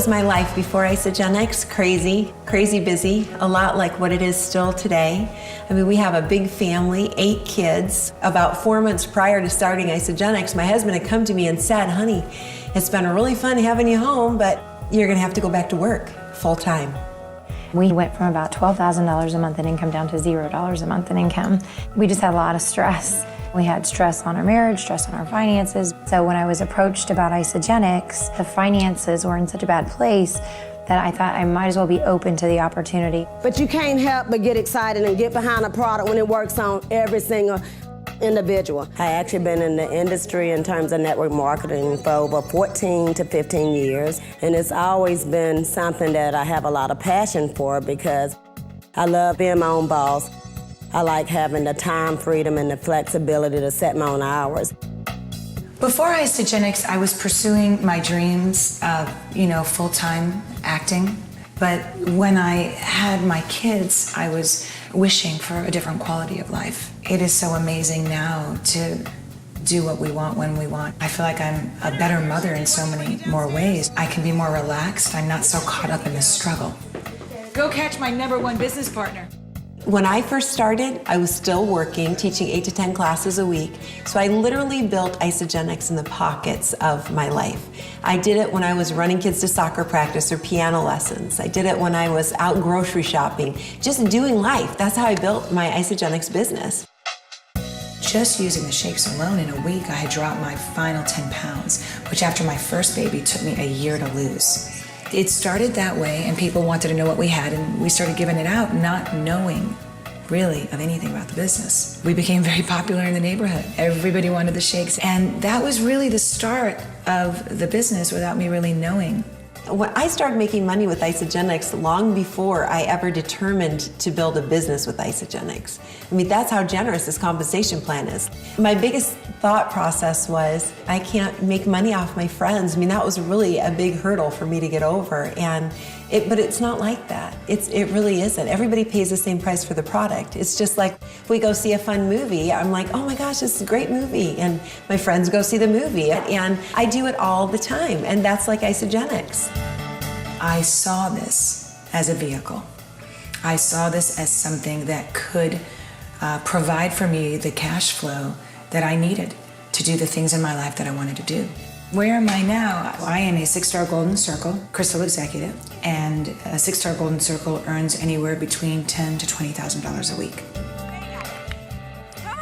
was my life before Isagenix. Crazy, crazy busy, a lot like what it is still today. I mean, we have a big family, 8 kids. About 4 months prior to starting Isagenix, my husband had come to me and said, honey, it's been really fun having you home, but you're gonna have to go back to work full time. We went from about $12,000 a month in income down to $0 a month in income. We just had a lot of stress. We had stress on our marriage, stress on our finances. So when I was approached about Isagenix, the finances were in such a bad place that I thought I might as well be open to the opportunity. But you can't help but get excited and get behind a product when it works on every single individual. I actually been in the industry in terms of network marketing for over 14 to 15 years, and it's always been something that I have a lot of passion for because I love being my own boss. I like having the time freedom and the flexibility to set my own hours. Before Isagenix, I was pursuing my dreams of, full-time acting. But when I had my kids, I was wishing for a different quality of life. It is so amazing now to do what we want when we want. I feel like I'm a better mother in so many more ways. I can be more relaxed. I'm not so caught up in the struggle. Go catch my #1 business partner. When I first started, I was still working, teaching 8 to 10 classes a week. So I literally built Isagenix in the pockets of my life. I did it when I was running kids to soccer practice or piano lessons. I did it when I was out grocery shopping, just doing life. That's how I built my Isagenix business. Just using the shakes alone in a week, I had dropped my final 10 pounds, which after my first baby took me a year to lose. It started that way, and people wanted to know what we had, and we started giving it out, not knowing really of anything about the business. We became very popular in the neighborhood. Everybody wanted the shakes, and that was really the start of the business without me really knowing. When I started making money with Isagenix long before I ever determined to build a business with Isagenix. I mean, that's how generous this compensation plan is. My biggest thought process was, I can't make money off my friends. I mean, that was really a big hurdle for me to get over. But it's not like that. It really isn't. Everybody pays the same price for the product. It's just like if we go see a fun movie, I'm like, oh my gosh, this is a great movie. And my friends go see the movie. And I do it all the time. And that's like Isagenix. I saw this as a vehicle. I saw this as something that could provide for me the cash flow that I needed to do the things in my life that I wanted to do. Where am I now? I am a 6-star Golden Circle Crystal Executive, and a 6-star Golden Circle earns anywhere between $10,000 to $20,000 a week.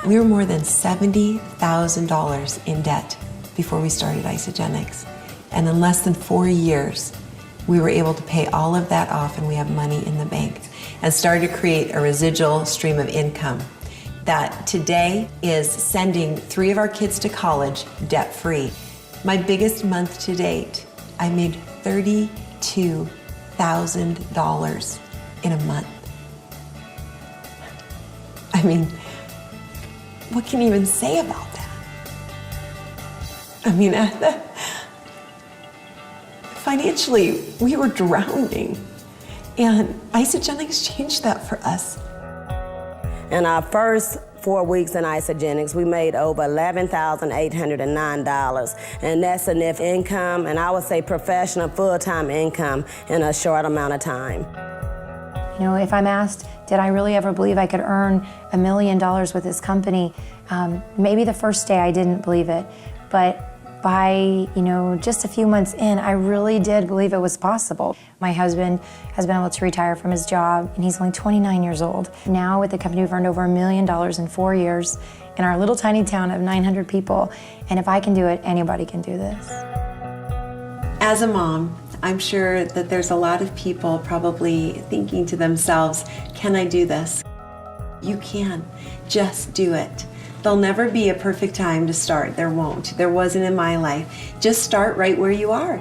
We were more than $70,000 in debt before we started Isagenix. And in less than 4 years, we were able to pay all of that off, and we have money in the bank and started to create a residual stream of income that today is sending 3 of our kids to college debt-free. My biggest month to date, I made $32,000 in a month. I mean, what can you even say about that? I mean, financially, we were drowning, and Isagenix changed that for us. In our first 4 weeks in Isagenix, we made over $11,809, and that's enough income, and I would say professional full-time income in a short amount of time. If I'm asked, did I really ever believe I could earn $1 million with this company? Maybe the first day I didn't believe it, but by, just a few months in, I really did believe it was possible. My husband has been able to retire from his job, and he's only 29 years old. Now with the company, we've earned over $1 million in 4 years in our little tiny town of 900 people. And if I can do it, anybody can do this. As a mom, I'm sure that there's a lot of people probably thinking to themselves, can I do this? You can. Just do it. There'll never be a perfect time to start. There won't. There wasn't in my life. Just start right where you are.